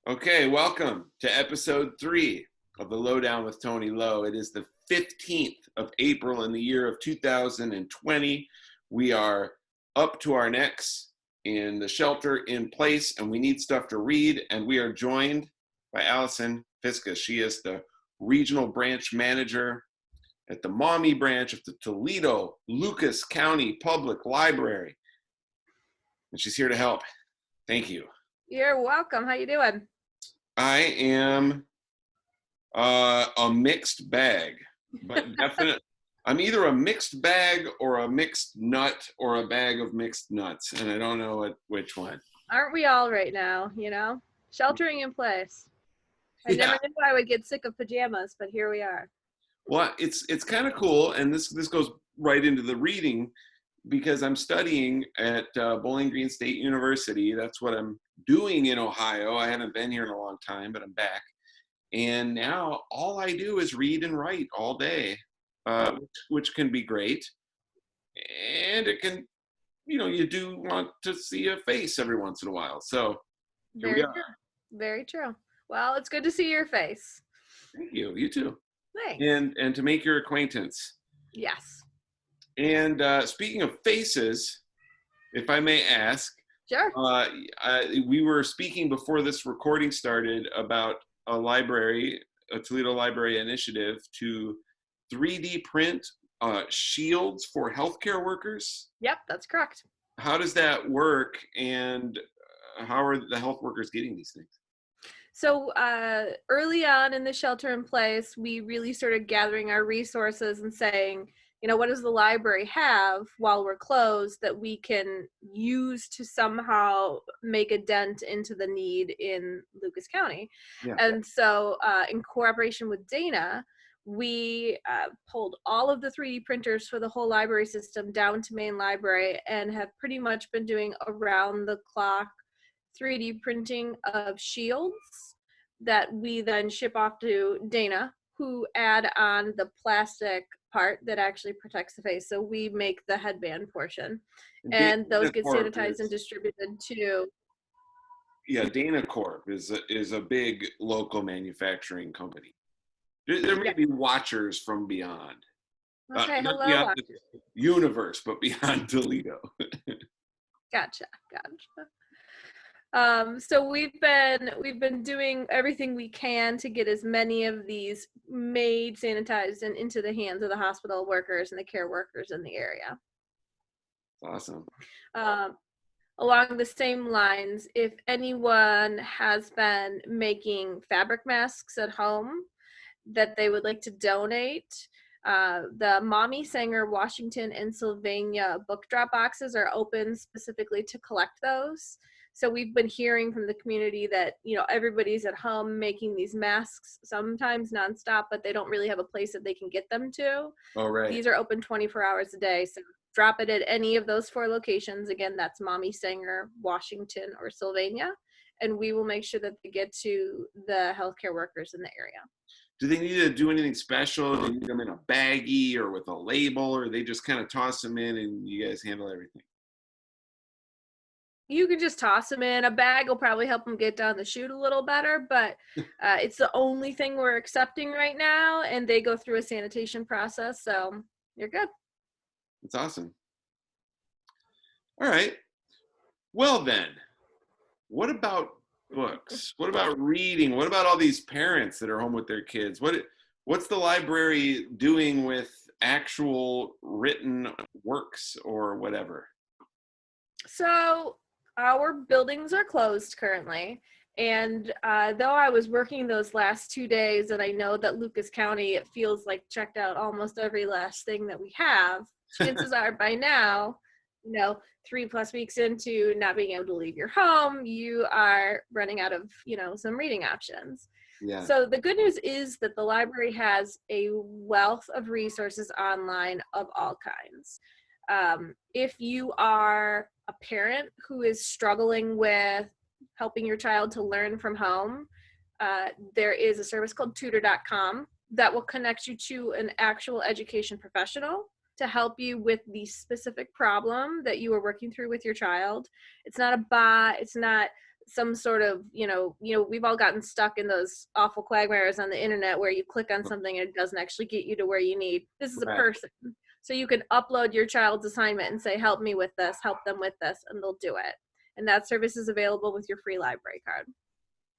Okay, welcome to episode 3 of the Lowdown with Tony Lowe. It is the 15th of April in the year of 2020. We are up to our necks in the shelter in place, and we need stuff to read. And we are joined by Allison Fiscus. She is the regional branch manager at the Maumee branch of the Toledo Lucas County Public Library. And she's here to help. Thank you. You're welcome. How you doing? I am a mixed bag, but definitely I'm either a mixed bag or a mixed nut or a bag of mixed nuts, and I don't know which one. Aren't we all right now, Sheltering in place. I never knew I would get sick of pajamas, but here we are. Well, it's kind of cool, and this goes right into the reading because I'm studying at Bowling Green State University. That's what I'm doing in Ohio. I haven't been here in a long time, but I'm back. And now all I do is read and write all day, which can be great. And it can, you do want to see a face every once in a while. So here we are. Very true. Well, it's good to see your face. Thank you. You too. Thanks. And to make your acquaintance. Yes. And speaking of faces, if I may ask, sure. We were speaking before this recording started about a Toledo Library initiative to 3D print shields for healthcare workers. Yep, that's correct. How does that work, and how are the health workers getting these things? So early on in the shelter in place, we really started gathering our resources and saying, what does the library have while we're closed that we can use to somehow make a dent into the need in Lucas County? Yeah. And so in cooperation with Dana, we pulled all of the 3D printers for the whole library system down to main library and have pretty much been doing around the clock 3D printing of shields that we then ship off to Dana, who add on the plastic part that actually protects the face. So we make the headband portion, and those get sanitized and distributed to. Yeah, Dana Corp is a big local manufacturing company. There may be watchers from beyond. Okay, hello, beyond watchers. The universe, but beyond Toledo. Gotcha. So we've been doing everything we can to get as many of these made, sanitized, and into the hands of the hospital workers and the care workers in the area. Awesome. Along the same lines, if anyone has been making fabric masks at home that they would like to donate, the Maumee, Sanger, Washington, and Sylvania book drop boxes are open specifically to collect those. So we've been hearing from the community that, everybody's at home making these masks, sometimes nonstop, but they don't really have a place that they can get them to. Oh, right. These are open 24 hours a day. So drop it at any of those 4 locations. Again, that's Maumee, Sanger, Washington, or Sylvania. And we will make sure that they get to the healthcare workers in the area. Do they need to do anything special? Do they need them in a baggie or with a label, or they just kind of toss them in and you guys handle everything? You can just toss them in. A bag will probably help them get down the chute a little better, but it's the only thing we're accepting right now, and they go through a sanitation process, so you're good. That's awesome. All right. Well then, what about books? What about reading? What about all these parents that are home with their kids? What's the library doing with actual written works or whatever? So our buildings are closed currently, and though I was working those last 2 days, and I know that Lucas County, it feels like checked out almost every last thing that we have, chances are by now, 3+ weeks into not being able to leave your home, you are running out of, some reading options. Yeah. So the good news is that the library has a wealth of resources online of all kinds. If you are a parent who is struggling with helping your child to learn from home, there is a service called tutor.com that will connect you to an actual education professional to help you with the specific problem that you are working through with your child. It's not a bot. It's not some sort of, we've all gotten stuck in those awful quagmires on the internet where you click on something and it doesn't actually get you to where you need. This is a Right. person. So you can upload your child's assignment and say, help me with this, help them with this, and they'll do it. And that service is available with your free library card.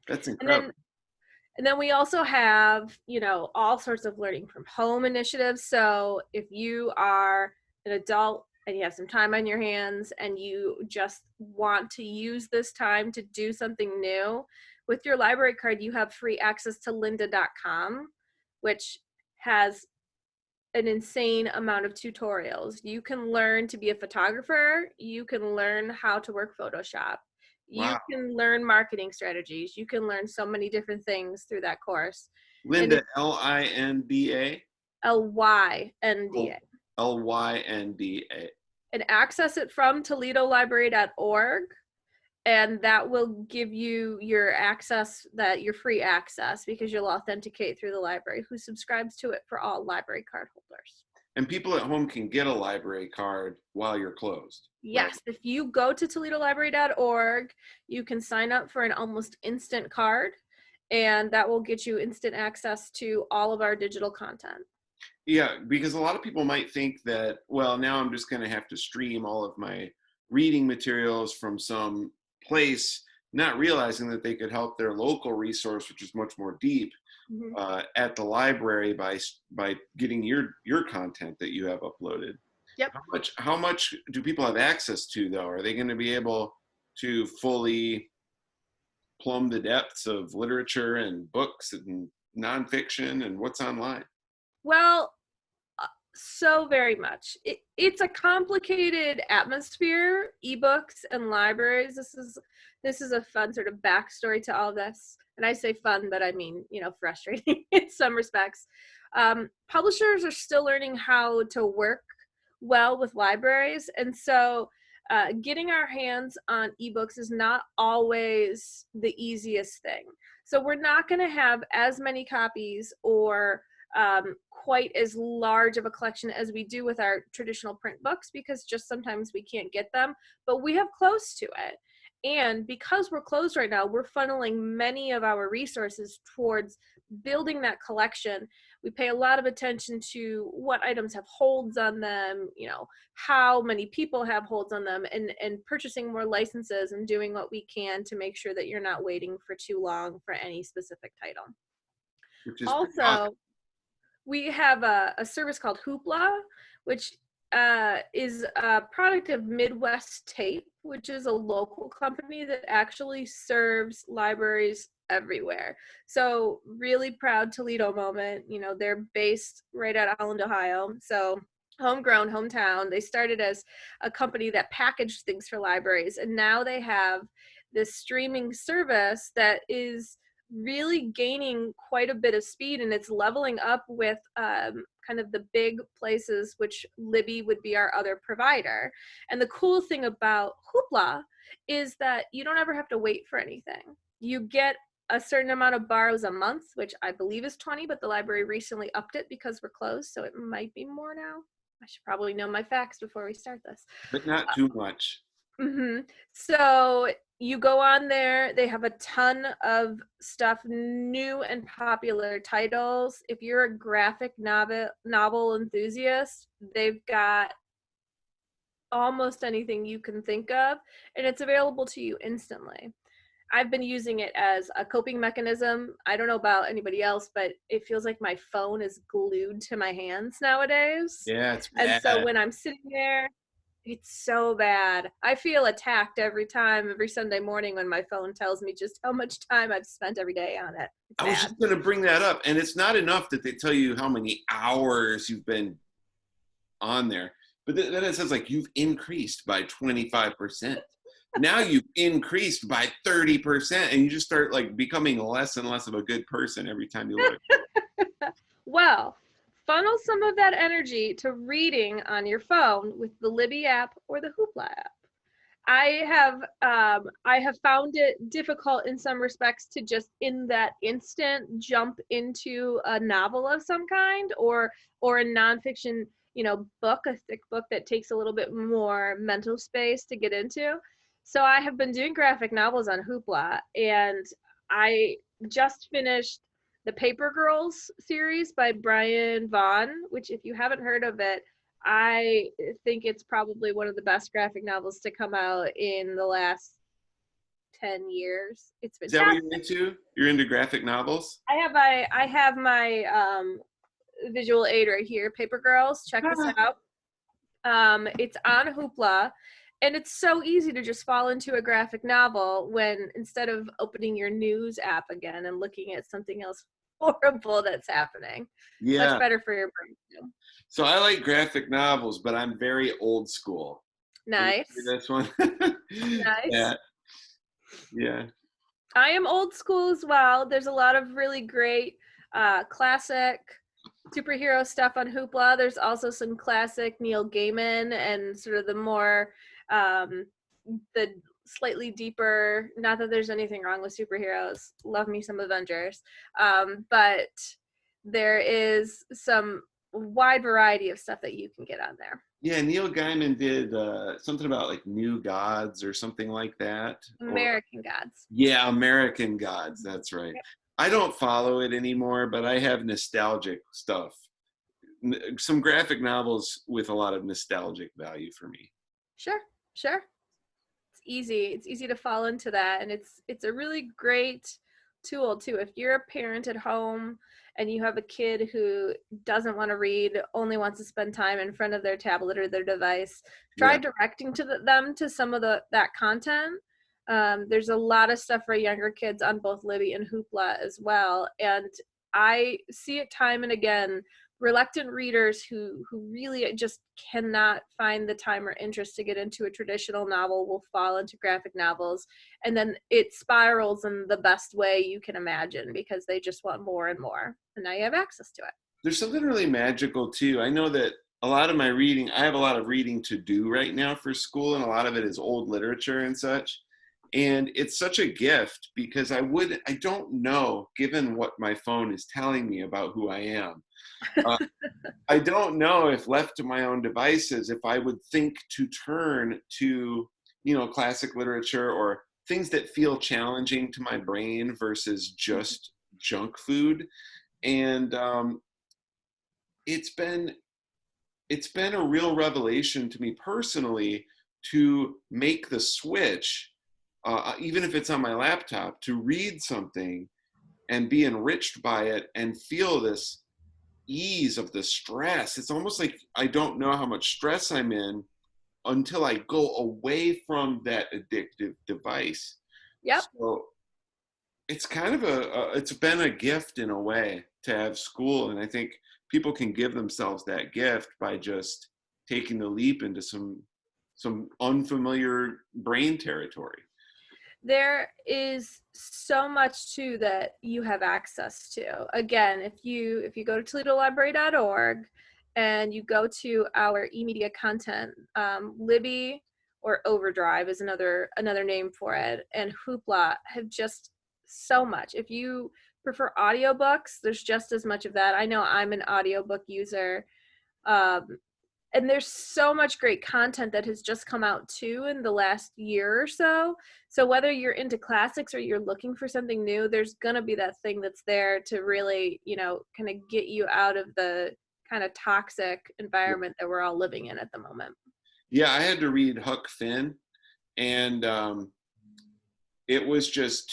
That's And incredible. then we also have, all sorts of learning from home initiatives. So if you are an adult and you have some time on your hands and you just want to use this time to do something new, with your library card, you have free access to lynda.com, which has an insane amount of tutorials. You can learn to be a photographer. You can learn how to work Photoshop. You Wow. can learn marketing strategies. You can learn so many different things through that course. Lynda, Linda. Lynda. Lynda. And access it from ToledoLibrary.org. And that will give you your access, your free access, because you'll authenticate through the library, who subscribes to it for all library card holders. And people at home can get a library card while you're closed. Yes, right? If you go to ToledoLibrary.org, you can sign up for an almost instant card, and that will get you instant access to all of our digital content. Yeah, because a lot of people might think that, well, now I'm just going to have to stream all of my reading materials from some place, not realizing that they could help their local resource, which is much more deep, at the library by getting your content that you have uploaded. Yep. How much do people have access to, though? Are they going to be able to fully plumb the depths of literature and books and nonfiction and what's online? Well, so very much. It's a complicated atmosphere, ebooks and libraries. This is a fun sort of backstory to all this. And I say fun, but I mean, frustrating in some respects. Publishers are still learning how to work well with libraries. And so getting our hands on ebooks is not always the easiest thing. So we're not going to have as many copies or quite as large of a collection as we do with our traditional print books, because just sometimes we can't get them, but we have close to it. And because we're closed right now, we're funneling many of our resources towards building that collection. We pay a lot of attention to what items have holds on them, how many people have holds on them, and purchasing more licenses and doing what we can to make sure that you're not waiting for too long for any specific title. Which is also awesome. We have a service called Hoopla, which is a product of Midwest Tape, which is a local company that actually serves libraries everywhere. So really proud Toledo moment. They're based right out of Holland, Ohio. So homegrown, hometown. They started as a company that packaged things for libraries, and now they have this streaming service that is really gaining quite a bit of speed, and it's leveling up with kind of the big places, which Libby would be our other provider. And the cool thing about Hoopla is that you don't ever have to wait for anything. You get a certain amount of borrows a month, which I believe is 20, but the library recently upped it because we're closed, so it might be more now. I should probably know my facts before we start this. But not too much. So you go on there, they have a ton of stuff, new and popular titles. If you're a graphic novel enthusiast, they've got almost anything you can think of, and it's available to you instantly. I've been using it as a coping mechanism. I don't know about anybody else, but it feels like my phone is glued to my hands nowadays. Yeah, it's bad. And so when I'm sitting there, it's so bad. I feel attacked every Sunday morning when my phone tells me just how much time I've spent every day on it. I was just going to bring that up. And it's not enough that they tell you how many hours you've been on there. But then it says like you've increased by 25%. Now you've increased by 30%. And you just start like becoming less and less of a good person every time you look. Well, funnel some of that energy to reading on your phone with the Libby app or the Hoopla app. I have found it difficult in some respects to just in that instant jump into a novel of some kind or a nonfiction, book, a thick book that takes a little bit more mental space to get into. So I have been doing graphic novels on Hoopla, and I just finished the Paper Girls series by Brian Vaughan, which if you haven't heard of it, I think it's probably one of the best graphic novels to come out in the last 10 years. It's Is that what fantastic. you're into? You're into graphic novels? I have my visual aid right here, Paper Girls. Check this Ah. out. It's on Hoopla, and it's so easy to just fall into a graphic novel when instead of opening your news app again and looking at something else horrible that's happening. Much Yeah. better for your brain too. So I like graphic novels, but I'm very old school. Can you see Nice. this one? Nice. Yeah. Yeah. I am old school as well. There's a lot of really great classic superhero stuff on Hoopla. There's also some classic Neil Gaiman and sort of the more the slightly deeper, not that there's anything wrong with superheroes, love me some Avengers, but there is some wide variety of stuff that you can get on there. Yeah, Neil Gaiman did something about like New Gods or something like that. Or American Gods. yeah, American Gods. That's right. Yep. I don't follow it anymore, but I have nostalgic stuff. Some graphic novels with a lot of nostalgic value for me. Sure. It's easy to fall into that, and it's a really great tool too. If you're a parent at home and you have a kid who doesn't want to read, only wants to spend time in front of their tablet or their device, try Yeah. directing them to some of that content. There's a lot of stuff for younger kids on both Libby and Hoopla as well, and I see it time and again. Reluctant readers who really just cannot find the time or interest to get into a traditional novel will fall into graphic novels, and then it spirals in the best way you can imagine because they just want more and more, and now you have access to it. There's something really magical too. I know that a lot of my reading, I have a lot of reading to do right now for school, and a lot of it is old literature and such. And it's such a gift because I don't know, given what my phone is telling me about who I am. Uh, I don't know if left to my own devices, if I would think to turn to, classic literature or things that feel challenging to my brain versus just junk food. And it's been a real revelation to me personally to make the switch, even if it's on my laptop, to read something and be enriched by it and feel this ease of the stress. It's almost like I don't know how much stress I'm in until I go away from that addictive device. Yep. So it's kind of it's been a gift in a way to have school, and I think people can give themselves that gift by just taking the leap into some unfamiliar brain territory. There is so much too that you have access to. Again, if you go to ToledoLibrary.org and you go to our eMedia content, Libby or Overdrive is another name for it, and Hoopla have just so much. If you prefer audiobooks, there's just as much of that. I know I'm an audiobook user. And there's so much great content that has just come out too in the last year or so. So whether you're into classics or you're looking for something new, there's gonna be that thing that's there to really, kind of get you out of the kind of toxic environment that we're all living in at the moment. Yeah, I had to read Huck Finn, and it was just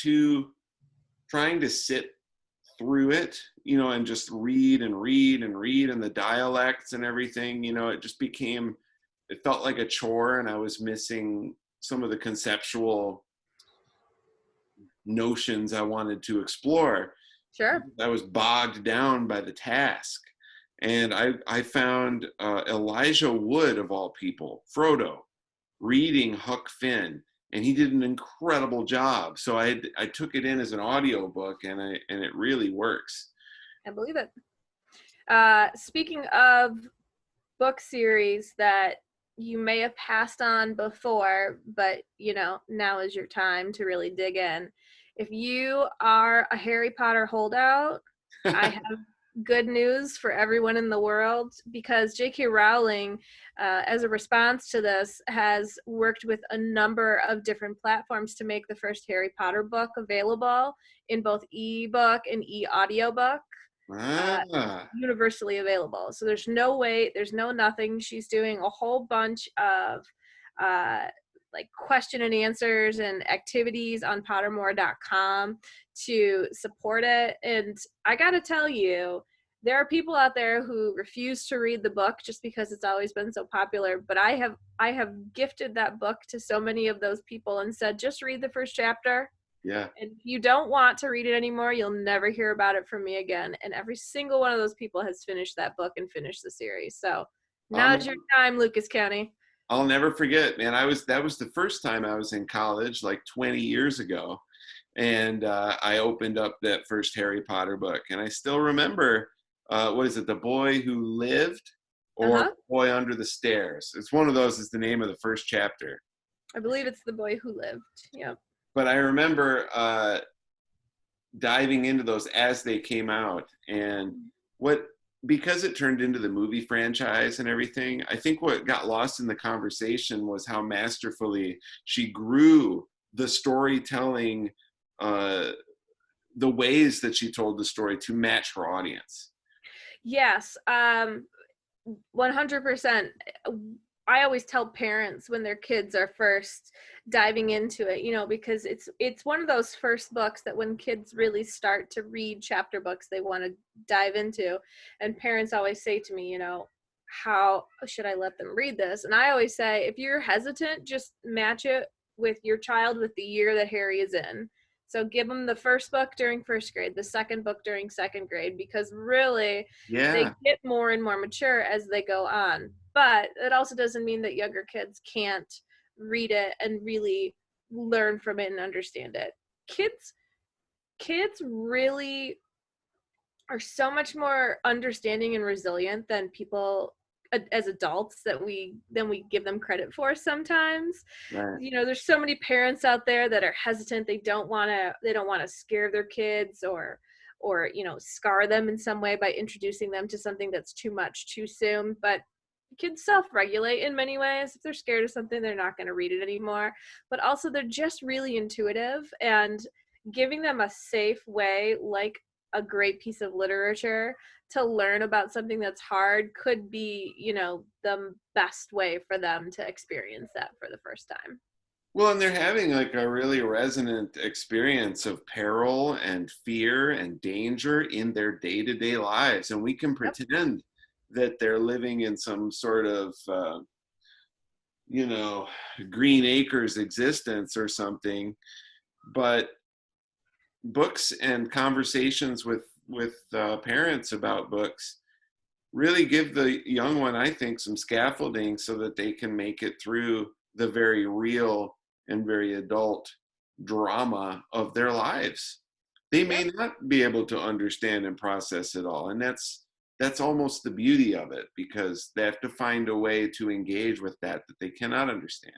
trying to sit through it, and just read and read and read, and the dialects and everything, it felt like a chore, and I was missing some of the conceptual notions I wanted to explore. Sure. I was bogged down by the task. And I found Elijah Wood, of all people, Frodo, reading Huck Finn, and he did an incredible job. So I took it in as an audiobook, and it really works. I believe it. Speaking of book series that you may have passed on before, but now is your time to really dig in. If you are a Harry Potter holdout, I have good news for everyone in the world, because J.K. Rowling, as a response to this, has worked with a number of different platforms to make the first Harry Potter book available in both ebook and e-audiobook. Universally available. So there's no wait, there's no nothing. She's doing a whole bunch of like question and answers and activities on pottermore.com to support it. And I gotta tell you, there are people out there who refuse to read the book just because it's always been so popular, but I have gifted that book to so many of those people and said, just read the first chapter. Yeah. And if you don't want to read it anymore, you'll never hear about it from me again. And every single one of those people has finished that book and finished the series. So now's your time, Lucas County. I'll never forget, man. That was the first time I was in college, like 20 years ago. And I opened up that first Harry Potter book. And I still remember, what is it? The Boy Who Lived or Boy Under the Stairs. It's one of those is the name of the first chapter. I believe it's The Boy Who Lived. Yep. But I remember diving into those as they came out, and because it turned into the movie franchise and everything, I think what got lost in the conversation was how masterfully she grew the storytelling, the ways that she told the story to match her audience. Yes, 100%. I always tell parents when their kids are first diving into it, because it's one of those first books that when kids really start to read chapter books, they want to dive into. And parents always say to me, how should I let them read this? And I always say, if you're hesitant, just match it with your child with the year that Harry is in. So give them the first book during first grade, the second book during second grade, because really they get more and more mature as they go on. But it also doesn't mean that younger kids can't read it and really learn from it and understand it. Kids really are so much more understanding and resilient than people as adults than we give them credit for sometimes. Right. There's so many parents out there that are hesitant. They don't want to scare their kids or scar them in some way by introducing them to something that's too much too soon. But kids self-regulate in many ways. If they're scared of something, they're not going to read it anymore. But also they're just really intuitive, and giving them a safe way, like a great piece of literature, to learn about something that's hard could be, the best way for them to experience that for the first time. Well, and they're having like a really resonant experience of peril and fear and danger in their day-to-day lives. And we can pretend that they're living in some sort of, Green Acres existence or something. But books and conversations with parents about books really give the young one, I think, some scaffolding so that they can make it through the very real and very adult drama of their lives. They may not be able to understand and process it all, and that's almost the beauty of it, because they have to find a way to engage with that they cannot understand.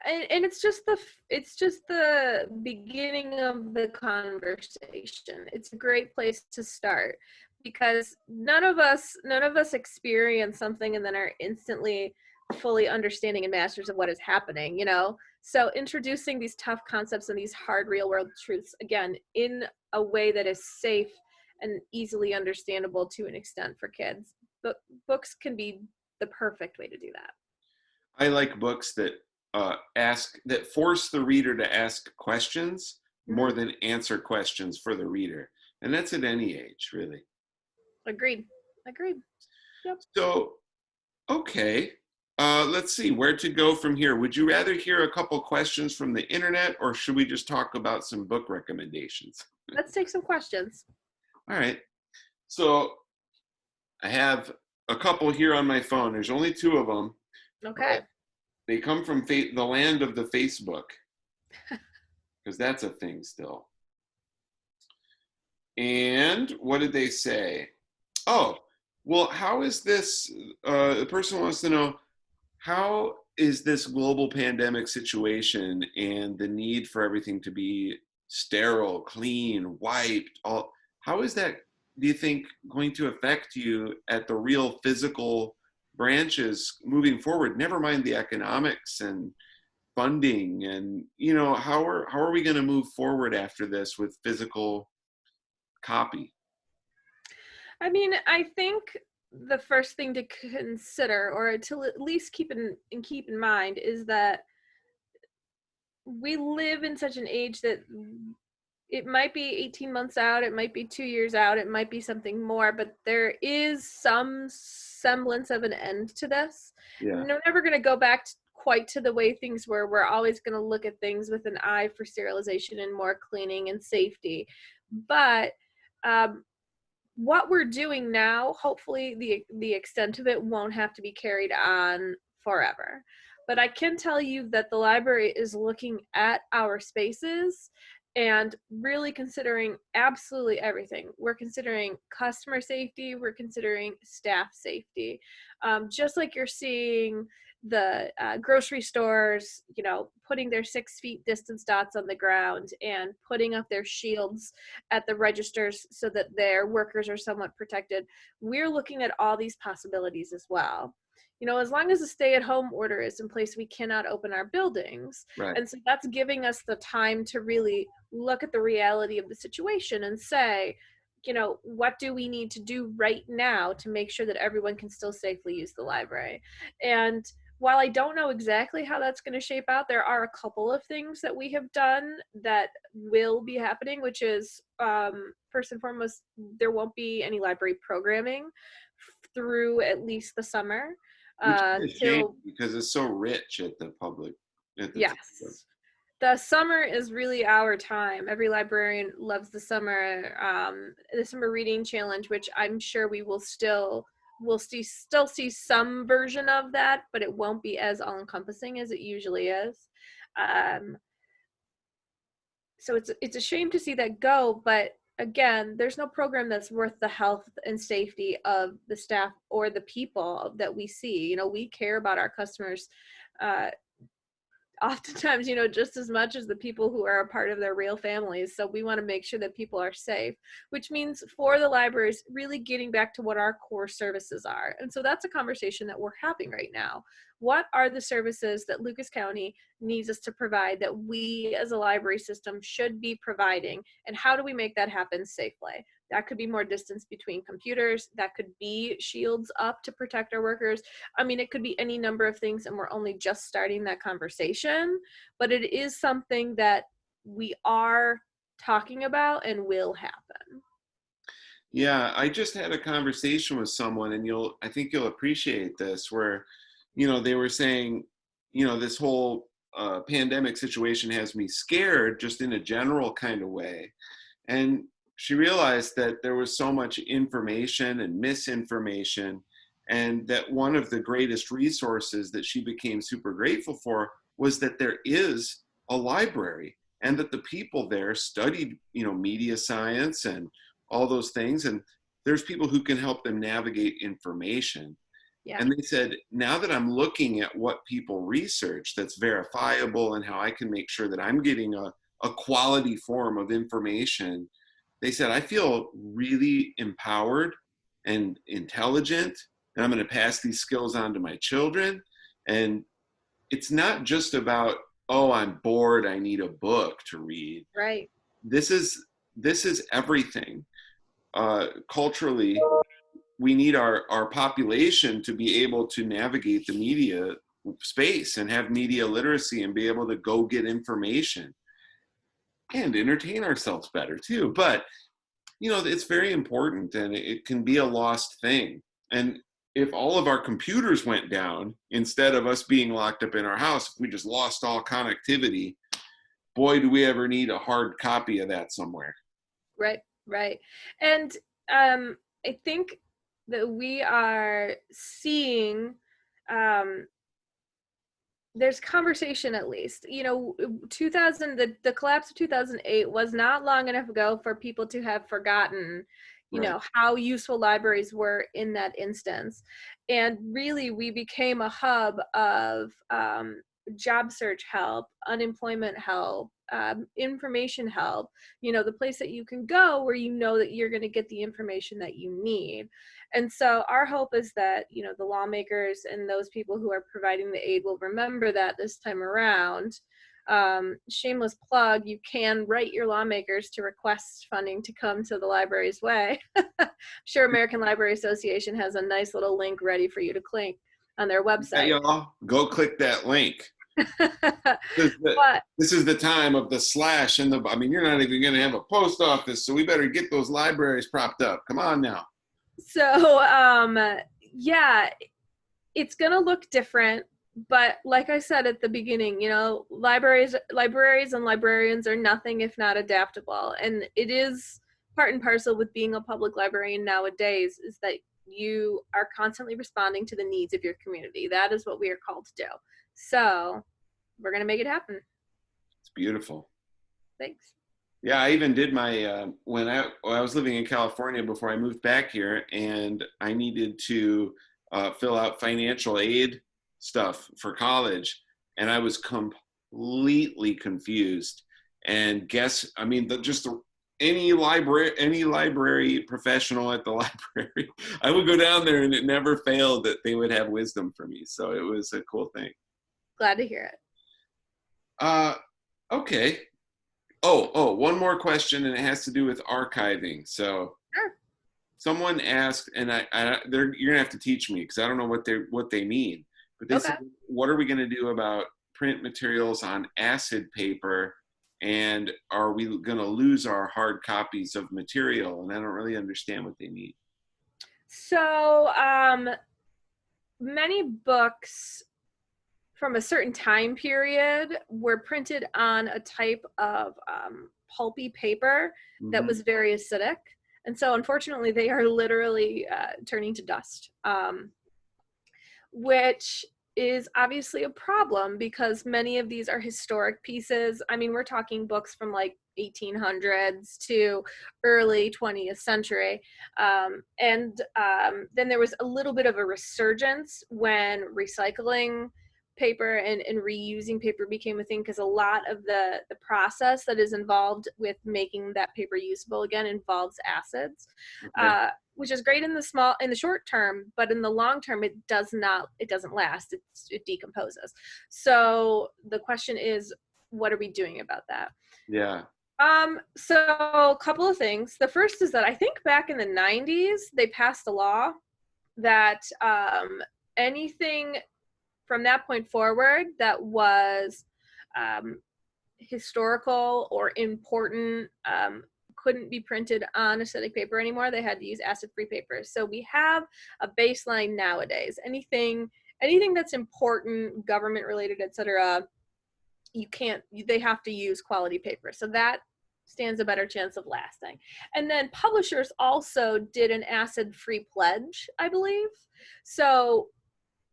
And it's just the beginning of the conversation. It's a great place to start, because none of us experience something and then are instantly fully understanding and masters of what is happening, So introducing these tough concepts and these hard real world truths, again, in a way that is safe and easily understandable to an extent for kids. But books can be the perfect way to do that. I like books that force the reader to ask questions more than answer questions for the reader. And that's at any age, really. Agreed. Yep. So, okay. Let's see where to go from here. Would you rather hear a couple questions from the internet, or should we just talk about some book recommendations? Let's take some questions. All right. So I have a couple here on my phone. There's only 2 of them. Okay. They come from the land of the Facebook, because that's a thing still. And what did they say? Oh, well, how is this? The person wants to know, how is this global pandemic situation and the need for everything to be sterile, clean, wiped, how is that do you think going to affect you at the real physical branches moving forward? Never mind the economics and funding, and how are we going to move forward after this with physical copy? I mean, I think the first thing to consider, or to at least keep in mind, is that we live in such an age that it might be 18 months out, it might be 2 years out, it might be something more, but there is some semblance of an end to this. Yeah. We're never going to go back quite to the way things were. We're always going to look at things with an eye for sterilization and more cleaning and safety. But what we're doing now, hopefully the extent of it won't have to be carried on forever. But I can tell you that the library is looking at our spaces and really considering absolutely everything. We're considering customer safety, we're considering staff safety. Just like you're seeing the grocery stores, putting their 6 feet distance dots on the ground and putting up their shields at the registers so that their workers are somewhat protected. We're looking at all these possibilities as well. As long as a stay-at-home order is in place, we cannot open our buildings. Right. And so that's giving us the time to really look at the reality of the situation and say, what do we need to do right now to make sure that everyone can still safely use the library? And while I don't know exactly how that's going to shape out, there are a couple of things that we have done that will be happening, which is, first and foremost, there won't be any library programming through at least the summer. Which is a shame Till because it's so rich at the public, at the Yes. The summer is really our time. Every librarian loves the summer reading challenge, which I'm sure we'll still see some version of that, but it won't be as all-encompassing as it usually is. So it's a shame to see that go, but again, there's no program that's worth the health and safety of the staff or the people that we see. We care about our customers oftentimes, just as much as the people who are a part of their real families. So we want to make sure that people are safe, which means for the libraries, really getting back to what our core services are. And so that's a conversation that we're having right now. What are the services that Lucas County needs us to provide that we as a library system should be providing? And how do we make that happen safely? That could be more distance between computers. That could be shields up to protect our workers. I mean, it could be any number of things, and we're only just starting that conversation. But it is something that we are talking about and will happen. Yeah, I just had a conversation with someone, and I think you'll appreciate this, where, they were saying, this whole pandemic situation has me scared just in a general kind of way. And she realized that there was so much information and misinformation, and that one of the greatest resources that she became super grateful for was that there is a library, and that the people there studied, media science and all those things. And there's people who can help them navigate information. Yeah. And they said, now that I'm looking at what people research that's verifiable and how I can make sure that I'm getting a quality form of information, they said, I feel really empowered and intelligent, and I'm going to pass these skills on to my children. And it's not just about, oh, I'm bored, I need a book to read. Right. This is everything. Culturally, we need our population to be able to navigate the media space and have media literacy and be able to go get information and entertain ourselves better too. But it's very important, and it can be a lost thing. And if all of our computers went down instead of us being locked up in our house, if we just lost all connectivity, boy, do we ever need a hard copy of that somewhere. Right. And I think that we are seeing there's conversation, at least. 2000, the collapse of 2008 was not long enough ago for people to have forgotten Right. how useful libraries were in that instance. And really, we became a hub of job search help, unemployment help, information help, the place that you can go where you know that you're going to get the information that you need. And so our hope is that, the lawmakers and those people who are providing the aid will remember that this time around. Shameless plug, you can write your lawmakers to request funding to come to the library's way. I'm sure American Library Association has a nice little link ready for you to click on their website. Yeah, y'all, go click that link. This is the time of the slash and you're not even going to have a post office, so we better get those libraries propped up. Come on now. So, yeah, it's going to look different. But like I said at the beginning, libraries and librarians are nothing if not adaptable. And it is part and parcel with being a public librarian nowadays is that you are constantly responding to the needs of your community. That is what we are called to do. So we're going to make it happen. It's beautiful. Thanks. Yeah, I even did my, when I was living in California before I moved back here, and I needed to fill out financial aid stuff for college, and I was completely confused. And any library professional at the library, I would go down there and it never failed that they would have wisdom for me. So it was a cool thing. Glad to hear it. Okay. Oh, one more question, and it has to do with archiving. So sure. Someone asked, and you're gonna have to teach me because I don't know what they mean. But they said, what are we going to do about print materials on acid paper, and are we going to lose our hard copies of material? And I don't really understand what they mean. So many books from a certain time period were printed on a type of pulpy paper that was very acidic. And so unfortunately, they are literally turning to dust. Which is obviously a problem because many of these are historic pieces. I mean, we're talking books from like 1800s to early 20th century. And then there was a little bit of a resurgence when recycling paper and reusing paper became a thing, because a lot of the process that is involved with making that paper usable again involves acids. Okay. Which is great in the short term, but in the long term, it doesn't last. It decomposes. So the question is, what are we doing about that? Yeah. So a couple of things. The first is that I think back in the 90s, they passed a law that anything from that point forward that was historical or important couldn't be printed on acidic paper anymore. They had to use acid-free paper. So we have a baseline nowadays. Anything that's important, government related, etc., they have to use quality paper. So that stands a better chance of lasting. And then publishers also did an acid-free pledge, I believe. So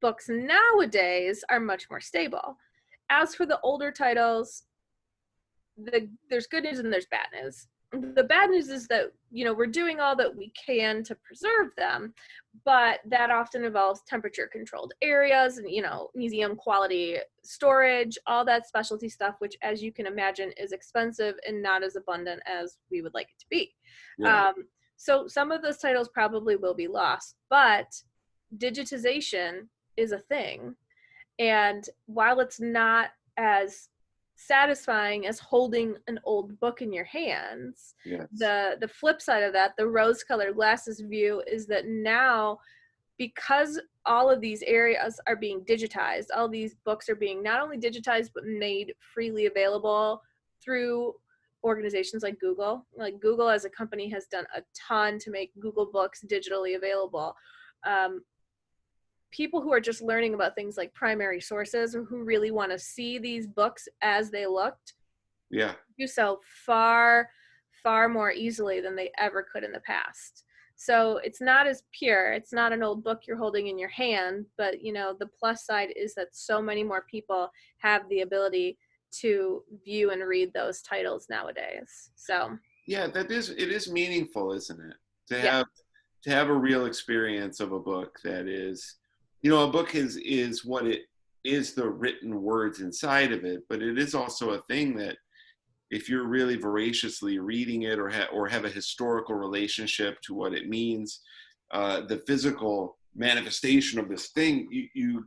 books nowadays are much more stable. As for the older titles, there's good news and there's bad news. The bad news is that, we're doing all that we can to preserve them, but that often involves temperature controlled areas and, museum quality storage, all that specialty stuff, which, as you can imagine, is expensive and not as abundant as we would like it to be. Yeah. So some of those titles probably will be lost, but digitization is a thing. And while it's not as satisfying as holding an old book in your hands, yes, the flip side of that, the rose-colored glasses view, is that now, because all of these areas are being digitized, all these books are being not only digitized but made freely available through organizations like Google. Like Google as a company has done a ton to make Google Books digitally available. People who are just learning about things like primary sources, or who really want to see these books as they looked, do so far, far more easily than they ever could in the past. So it's not as pure. It's not an old book you're holding in your hand, but the plus side is that so many more people have the ability to view and read those titles nowadays. So yeah, it is meaningful, isn't it? To have a real experience of a book that is, a book is what it is the written words inside of it, but it is also a thing that if you're really voraciously reading it, or have a historical relationship to what it means, the physical manifestation of this thing, you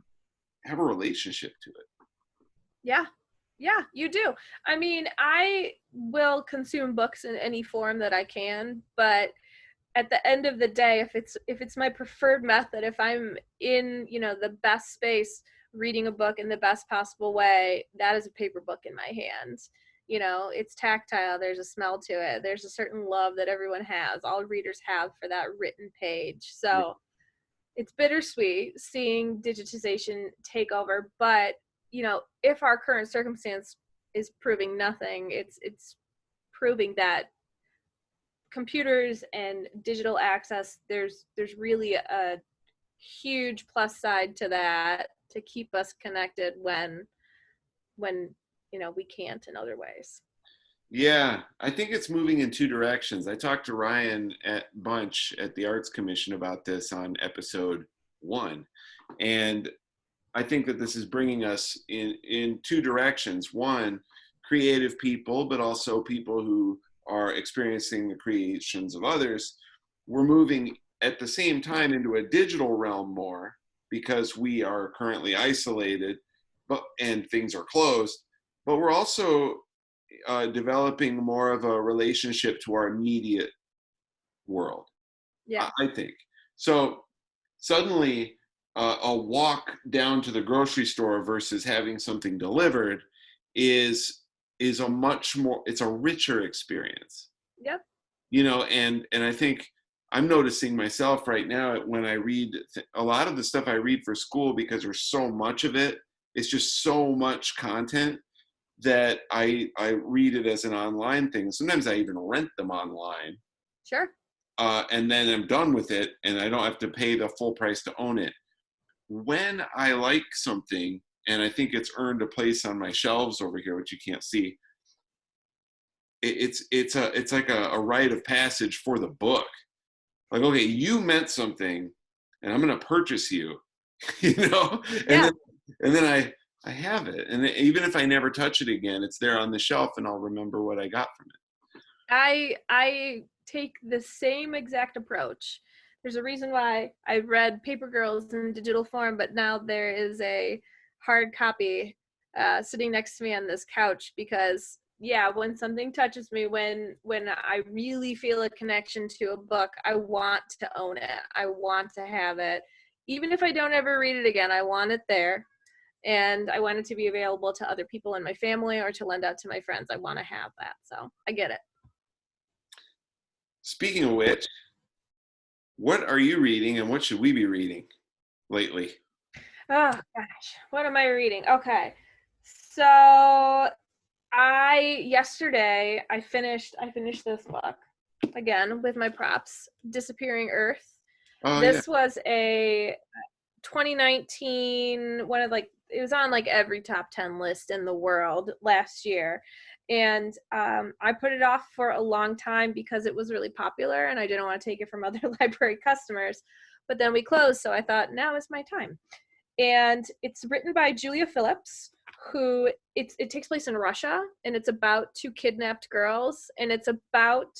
have a relationship to it. Yeah. Yeah, you do. I mean, I will consume books in any form that I can, but at the end of the day, if it's my preferred method, if I'm in, the best space reading a book in the best possible way, that is a paper book in my hands. It's tactile, there's a smell to it, there's a certain love that everyone has, all readers have for that written page. So it's bittersweet seeing digitization take over, but if our current circumstance is proving nothing, it's proving that computers and digital access, there's really a huge plus side to that, to keep us connected when we can't in other ways. Yeah, I think it's moving in two directions. I talked to Ryan at Bunch at the Arts Commission about this on episode 1, and I think that this is bringing us in two directions. One, creative people, but also people who are experiencing the creations of others. We're moving at the same time into a digital realm more, because we are currently isolated, and things are closed. But we're also developing more of a relationship to our immediate world. Yeah. I think so. Suddenly, a walk down to the grocery store versus having something delivered is a much more, it's a richer experience. Yep. And I think I'm noticing myself right now when I read a lot of the stuff I read for school, because there's so much of it. It's just so much content that I read it as an online thing. Sometimes I even rent them online. Sure. And then I'm done with it, and I don't have to pay the full price to own it. When I like something, and I think it's earned a place on my shelves over here, which you can't see, it's like a rite of passage for the book. Like, okay, you meant something, and I'm going to purchase you, and Yeah. then I have it, and even if I never touch it again, it's there on the shelf, and I'll remember what I got from it. I take the same exact approach. There's a reason why I read Paper Girls in digital form, but now there is a hard copy sitting next to me on this couch, because when something touches me, when I really feel a connection to a book, I want to own it. I want to have it. Even if I don't ever read it again, I want it there. And I want it to be available to other people in my family, or to lend out to my friends. I want to have that. So I get it. Speaking of which, what are you reading, and what should we be reading lately? Oh gosh, what am I reading? Okay, so yesterday I finished this book again with my props, Disappearing Earth. Oh, This was a 2019 one of, like, it was on like every top 10 list in the world last year, and I put it off for a long time because it was really popular and I didn't want to take it from other library customers, but then we closed, so I thought now is my time. And it's written by Julia Phillips, who it takes place in Russia, and it's about two kidnapped girls, and it's about,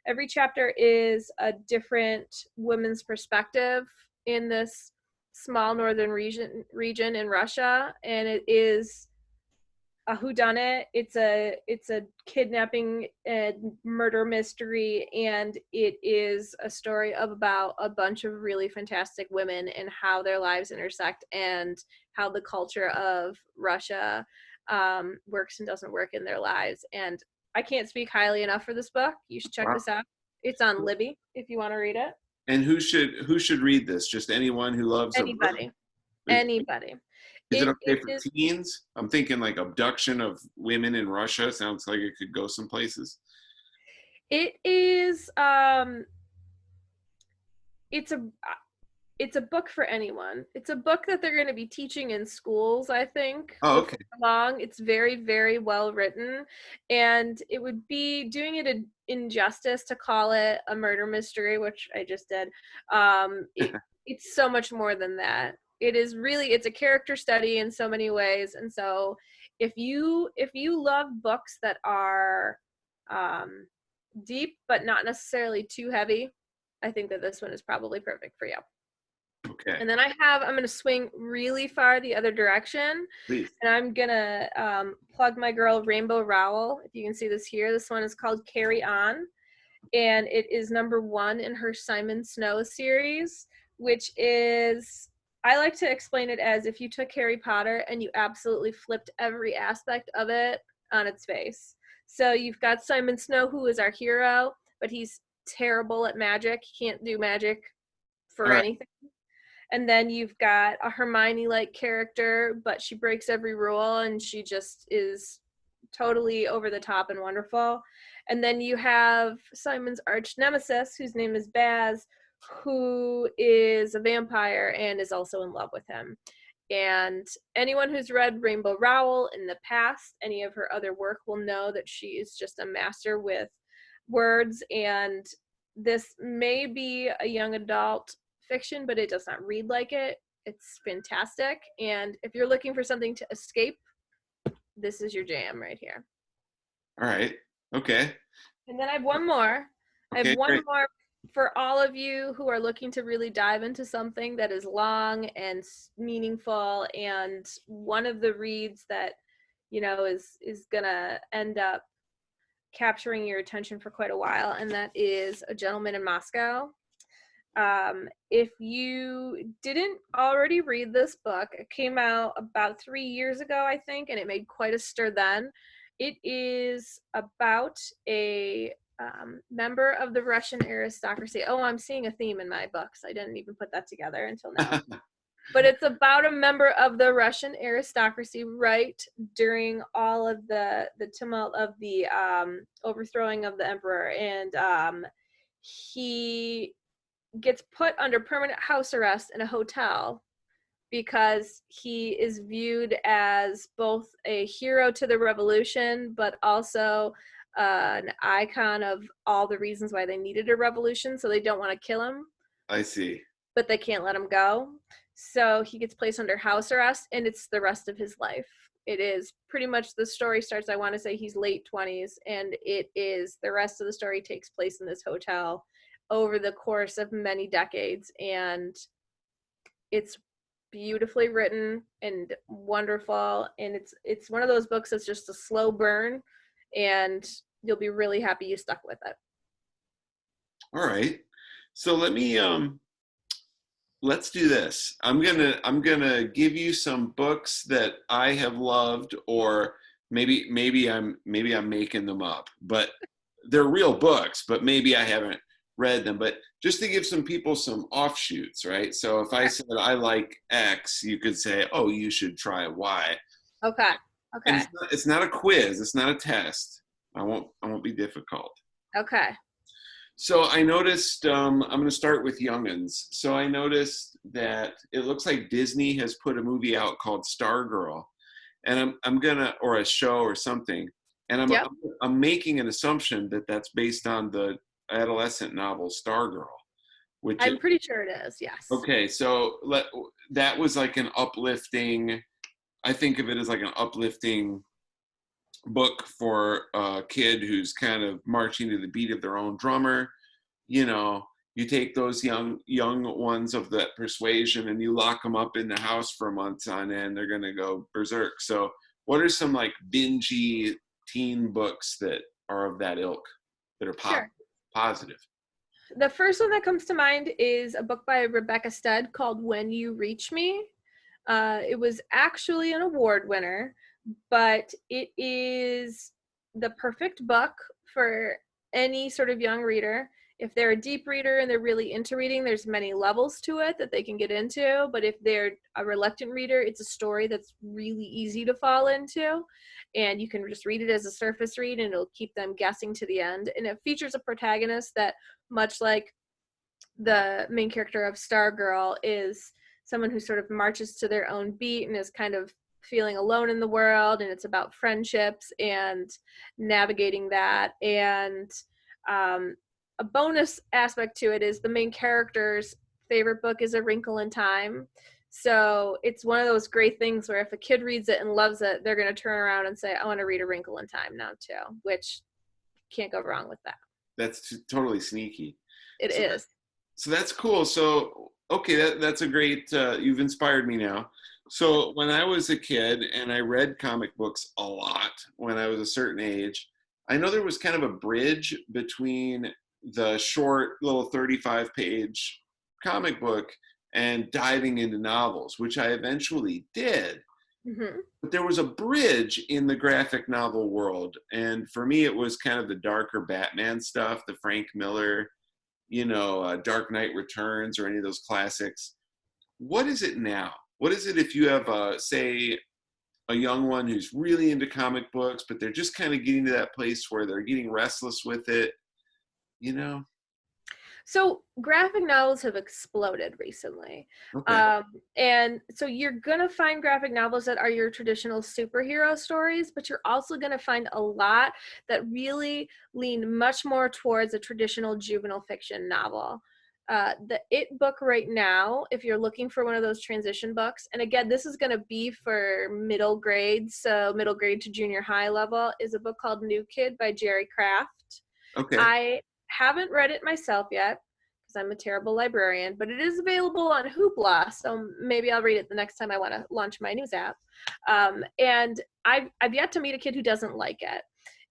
every chapter is a different woman's perspective in this small northern region in Russia, and it is a whodunit. It's a kidnapping and murder mystery, and it is a story of about a bunch of really fantastic women and how their lives intersect, and how the culture of Russia works and doesn't work in their lives. And I can't speak highly enough for this book. You should check this out. It's on Libby if you want to read it. And who should read this? Just anyone who loves anybody. Anybody. Is it okay for teens? I'm thinking like abduction of women in Russia. Sounds like it could go some places. It is. It's a book for anyone. It's a book that they're going to be teaching in schools, I think. Oh, okay. Long. It's very, very well written, and it would be doing it an injustice to call it a murder mystery, which I just did. It's so much more than that. It is really, it's a character study in so many ways. And so if you love books that are deep but not necessarily too heavy, I think that this one is probably perfect for you. Okay. And then I'm going to swing really far the other direction. Please. And I'm going to plug my girl Rainbow Rowell. If you can see this here, this one is called Carry On. And it is #1 in her Simon Snow series, which is, I like to explain it as if you took Harry Potter and you absolutely flipped every aspect of it on its face. So you've got Simon Snow, who is our hero, but he's terrible at magic. He can't do magic for anything. And then you've got a Hermione-like character, but she breaks every rule and she just is totally over the top and wonderful. And then you have Simon's arch nemesis, whose name is Baz, who is a vampire and is also in love with him. And anyone who's read Rainbow Rowell in the past, any of her other work, will know that she is just a master with words. And this may be a young adult fiction, but it does not read like it. It's fantastic. And if you're looking for something to escape, this is your jam right here. All right. Okay. And then I have one more. Okay, I have one great. more for all of you who are looking to really dive into something that is long and meaningful, and one of the reads that, you know, is gonna end up capturing your attention for quite a while, and that is A Gentleman in Moscow. If you didn't already read this book, it came out about 3 years ago, I think, and it made quite a stir then. It is about a member of the Russian aristocracy. Oh, I'm seeing a theme in my books. I didn't even put that together until now. But it's about a member of the Russian aristocracy right during all of the tumult of the overthrowing of the emperor. And he gets put under permanent house arrest in a hotel because he is viewed as both a hero to the revolution, but also an icon of all the reasons why they needed a revolution. So they don't want to kill him. I see. But they can't let him go. So he gets placed under house arrest, and it's the rest of his life. It is pretty much, the story starts, I want to say he's late 20s, and it is, the rest of the story takes place in this hotel over the course of many decades. And it's beautifully written and wonderful, and it's one of those books that's just a slow burn, and you'll be really happy you stuck with it. All right. So let's do this. I'm gonna give you some books that I have loved, or maybe I'm making them up, but they're real books, but maybe I haven't read them. But just to give some people some offshoots, right? So if I said I like X, you could say, oh, you should try Y. Okay. And it's not a quiz. It's not a test. I won't be difficult. Okay. So I noticed, I'm going to start with young'uns. So I noticed that it looks like Disney has put a movie out called Stargirl, and I'm gonna, or a show or something, and I'm making an assumption that that's based on the adolescent novel Stargirl, which I'm pretty sure it is. Yes. Okay, so that was like an uplifting. I think of it as like an uplifting book for a kid who's kind of marching to the beat of their own drummer. You know, you take those young ones of that persuasion and you lock them up in the house for months on end, they're gonna go berserk. So what are some like bingy teen books that are of that ilk, that are positive? The first one that comes to mind is a book by Rebecca Stead called When You Reach Me. It was actually an award winner, but it is the perfect book for any sort of young reader. If they're a deep reader and they're really into reading, there's many levels to it that they can get into. But if they're a reluctant reader, it's a story that's really easy to fall into. And you can just read it as a surface read, and it'll keep them guessing to the end. And it features a protagonist that, much like the main character of Stargirl, is someone who sort of marches to their own beat and is kind of feeling alone in the world. And it's about friendships and navigating that. And a bonus aspect to it is the main character's favorite book is A Wrinkle in Time. So it's one of those great things where if a kid reads it and loves it, they're going to turn around and say, I want to read A Wrinkle in Time now too, which can't go wrong with that. That's totally sneaky. It So is. So that's cool. So, okay, that's a great, you've inspired me now. So when I was a kid and I read comic books a lot when I was a certain age, I know there was kind of a bridge between the short little 35-page comic book and diving into novels, which I eventually did. Mm-hmm. But there was a bridge in the graphic novel world. And for me, it was kind of the darker Batman stuff, the Frank Miller, Dark Knight Returns or any of those classics. What is it now? What is it if you have, say, a young one who's really into comic books, but they're just kind of getting to that place where they're getting restless with it, you know? So graphic novels have exploded recently. Okay. And so you're going to find graphic novels that are your traditional superhero stories, but you're also going to find a lot that really lean much more towards a traditional juvenile fiction novel. The It book right now, if you're looking for one of those transition books, and again, this is going to be for middle grade, so middle grade to junior high level, is a book called New Kid by Jerry Craft. Okay. I haven't read it myself yet because I'm a terrible librarian, but it is available on Hoopla, so maybe I'll read it the next time I want to launch my news app. And I've yet to meet a kid who doesn't like it.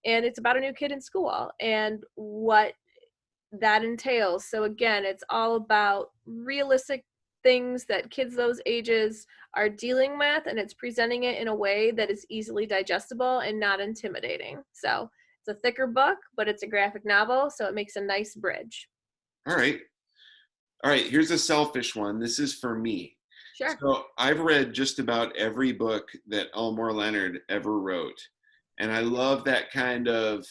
And it's about a new kid in school and what that entails. So again, it's all about realistic things that kids those ages are dealing with, and it's presenting it in a way that is easily digestible and not intimidating. So it's a thicker book, but it's a graphic novel, so it makes a nice bridge. All right. All right. Here's a selfish one. This is for me. Sure. So I've read just about every book that Elmore Leonard ever wrote. And I love that kind of,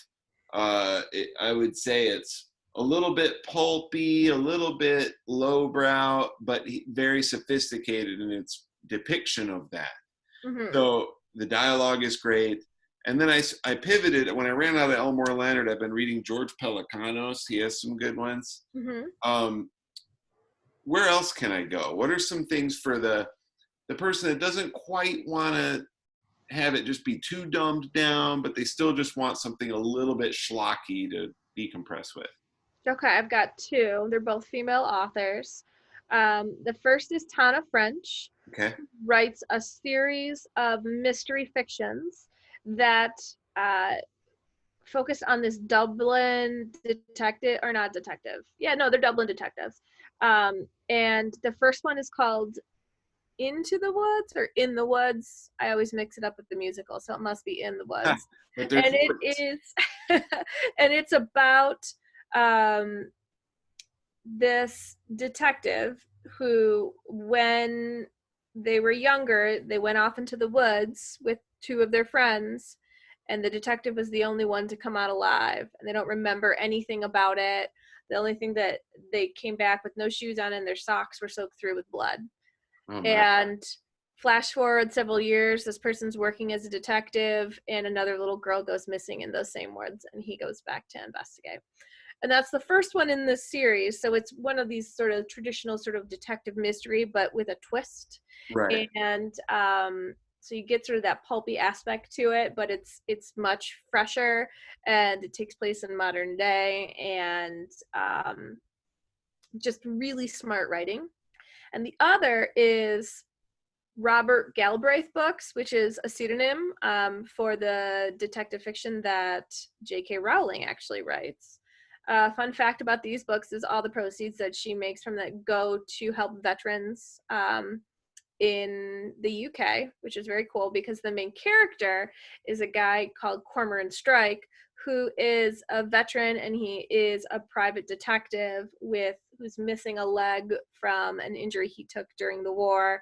I would say it's a little bit pulpy, a little bit lowbrow, but very sophisticated in its depiction of that. Mm-hmm. So the dialogue is great. And then I pivoted. When I ran out of Elmore Leonard, I've been reading George Pelecanos. He has some good ones. Mm-hmm. Where else can I go? What are some things for the person that doesn't quite want to have it just be too dumbed down, but they still just want something a little bit schlocky to decompress with? Okay, I've got two. They're both female authors. The first is Tana French, Okay. writes a series of mystery fictions that focus on this Dublin detective, or not detective. Yeah, no, they're Dublin detectives. And the first one is called Into the Woods or In the Woods. I always mix it up with the musical, so it must be In the Woods. But And it is, and it's about this detective who, when they were younger, they went off into the woods with two of their friends, and the detective was the only one to come out alive, and they don't remember anything about it. The only thing that they came back with no shoes on and their socks were soaked through with blood. oh, And flash forward several years, this person's working as a detective and another little girl goes missing in those same woods, and he goes back to investigate. And that's the first one in this series. So it's one of these sort of traditional sort of detective mystery, but with a twist. right. And so you get sort of that pulpy aspect to it, but it's much fresher, and it takes place in modern day, and just really smart writing. And the other is Robert Galbraith books, which is a pseudonym for the detective fiction that J.K. Rowling actually writes. Fun fact about these books is all the proceeds that she makes from that go to help veterans in the UK, which is very cool because the main character is a guy called Cormoran Strike, who is a veteran, and he is a private detective who's missing a leg from an injury he took during the war.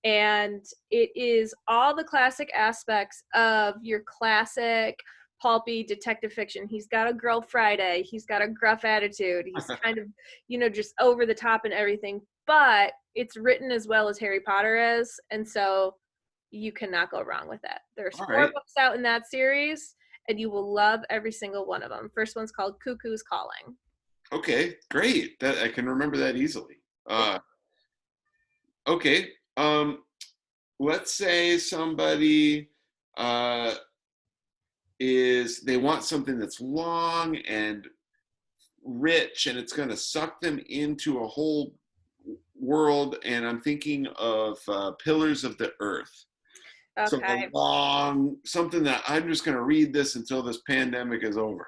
And it is all the classic aspects of your classic pulpy detective fiction. He's got a girl Friday. He's got a gruff attitude. He's kind of, just over the top and everything. But it's written as well as Harry Potter is. And so you cannot go wrong with it. There's All 4 right. books out in that series, and you will love every single one of them. First one's called Cuckoo's Calling. Okay, great. That I can remember that easily. Yeah. Okay. Um, let's say somebody uh, they want something that's long and rich, and it's going to suck them into a whole world. And I'm thinking of Pillars of the Earth. So Okay. something that I'm just going to read this until this pandemic is over.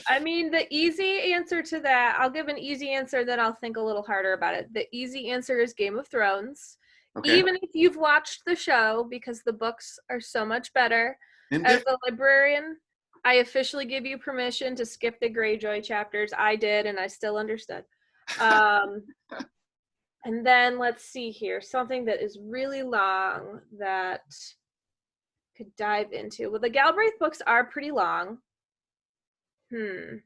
I mean, the easy answer to that, I'll give an easy answer, then I'll think a little harder about it. The easy answer is Game of Thrones. Okay. Even if you've watched the show, because the books are so much better. And As a librarian, I officially give you permission to skip the Greyjoy chapters. I did, and I still understood. Um, and then let's see here, something that is really long that could dive into. Well, the Galbraith books are pretty long. I'm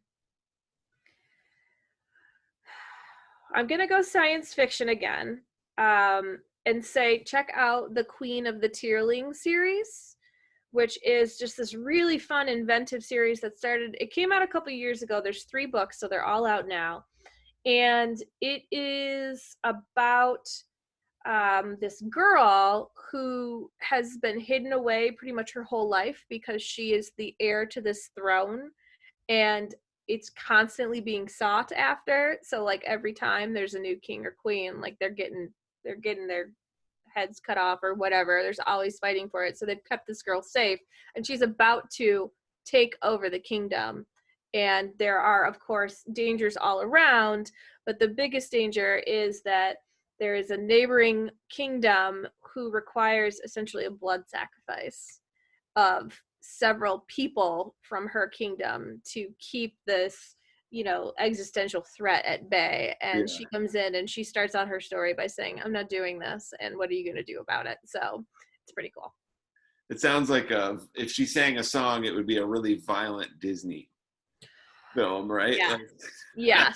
going to go science fiction again, and say check out the Queen of the Tearling series, which is just this really fun, inventive series that it came out a couple years ago. There's 3 books, so they're all out now. And it is about this girl who has been hidden away pretty much her whole life because she is the heir to this throne. And it's constantly being sought after. So like every time there's a new king or queen, like they're getting their heads cut off or whatever. There's always fighting for it. So they've kept this girl safe, and she's about to take over the kingdom. And there are, of course, dangers all around, but the biggest danger is that there is a neighboring kingdom who requires essentially a blood sacrifice of several people from her kingdom to keep this, existential threat at bay. And she comes in and she starts out her story by saying, I'm not doing this, and what are you going to do about it? So it's pretty cool. It sounds like if she sang a song, it would be a really violent Disney film, right? Yeah. Like, yeah.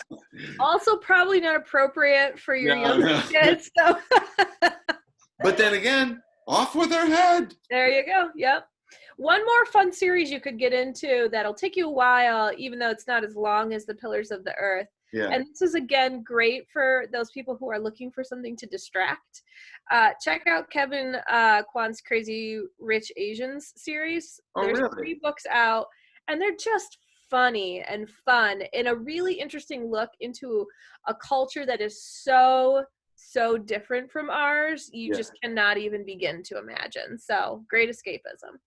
Also probably not appropriate for your young kids. So. But then again, off with her head. There you go. Yep. One more fun series you could get into that'll take you a while, even though it's not as long as the Pillars of the Earth. Yeah. And this is, again, great for those people who are looking for something to distract. Check out Kevin Kwan's Crazy Rich Asians series. There's really? 3 books out, and they're just funny and fun, and a really interesting look into a culture that is so different from ours. You just cannot even begin to imagine. So great escapism.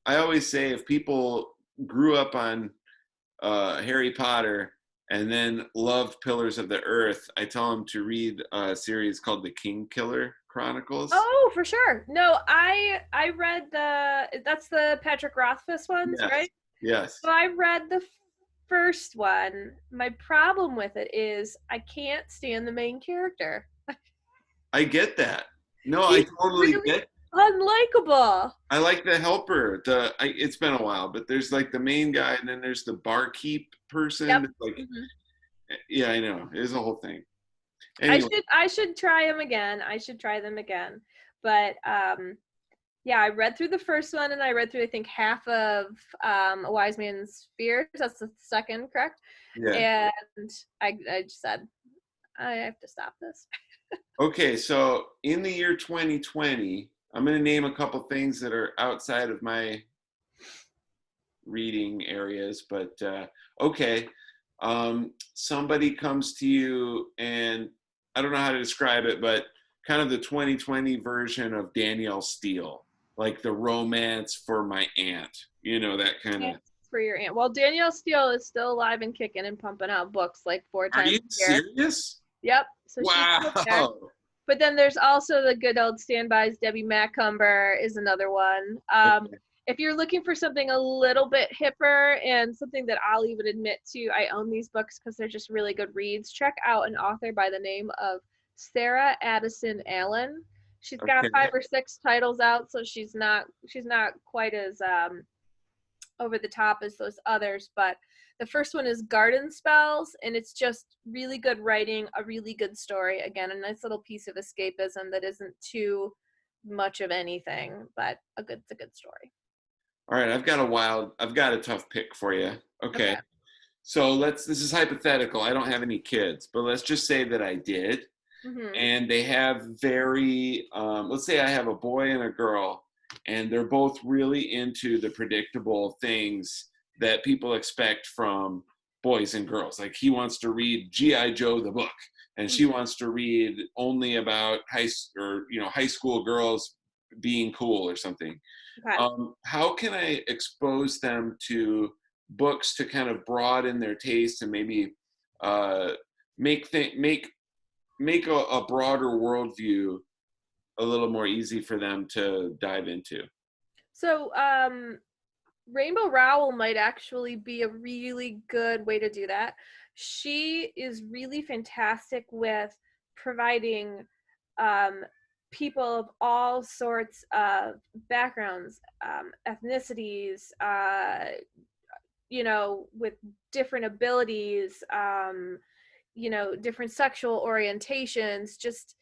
I always say if people grew up on Harry Potter and then loved Pillars of the Earth, I tell them to read a series called The King Killer Chronicles. Oh, for sure. No, I read that's the Patrick Rothfuss ones, right? Yes. So I read the first one. My problem with it is I can't stand the main character. I get that. No, I totally really get. Unlikable. I like the helper. It's been a while, but there's like the main guy, and then there's the barkeep person. Yep. Like, yeah, I know. It was a whole thing. Anyway. I should try them again. I should try them again. But yeah, I read through the first one, and I read through, I think, half of A Wise Man's Fears. That's the second, correct? Yeah. And I just said, I have to stop this. Okay, so in the year 2020, I'm going to name a couple things that are outside of my reading areas, but okay. Somebody comes to you, and I don't know how to describe it, but kind of the 2020 version of Danielle Steele, like the romance for my aunt, that kind of. For your aunt. Well, Danielle Steele is still alive and kicking and pumping out books like 4 times a year. Are you serious? Yep. So wow. But then there's also the good old standbys. Debbie Macumber is another one. Okay. If you're looking for something a little bit hipper and something that I'll even admit to, I own these books because they're just really good reads. Check out an author by the name of Sarah Addison Allen. She's got 5 or 6 titles out, so she's not quite as over the top as those others, but the first one is Garden Spells, and it's just really good writing, a really good story. Again, a nice little piece of escapism that isn't too much of anything, but it's a good story. All right, I've got a tough pick for you. Okay. So this is hypothetical. I don't have any kids, but let's just say that I did. Mm-hmm. And they have very, let's say I have a boy and a girl, and they're both really into the predictable things that people expect from boys and girls. Like he wants to read G.I. Joe the book, and she Mm-hmm. wants to read only about high school girls being cool or something. Okay. How can I expose them to books to kind of broaden their taste and maybe uh, make th- make a broader worldview a little more easy for them to dive into? So, Rainbow Rowell might actually be a really good way to do that. She is really fantastic with providing um, people of all sorts of backgrounds, ethnicities, with different abilities, different sexual orientations, just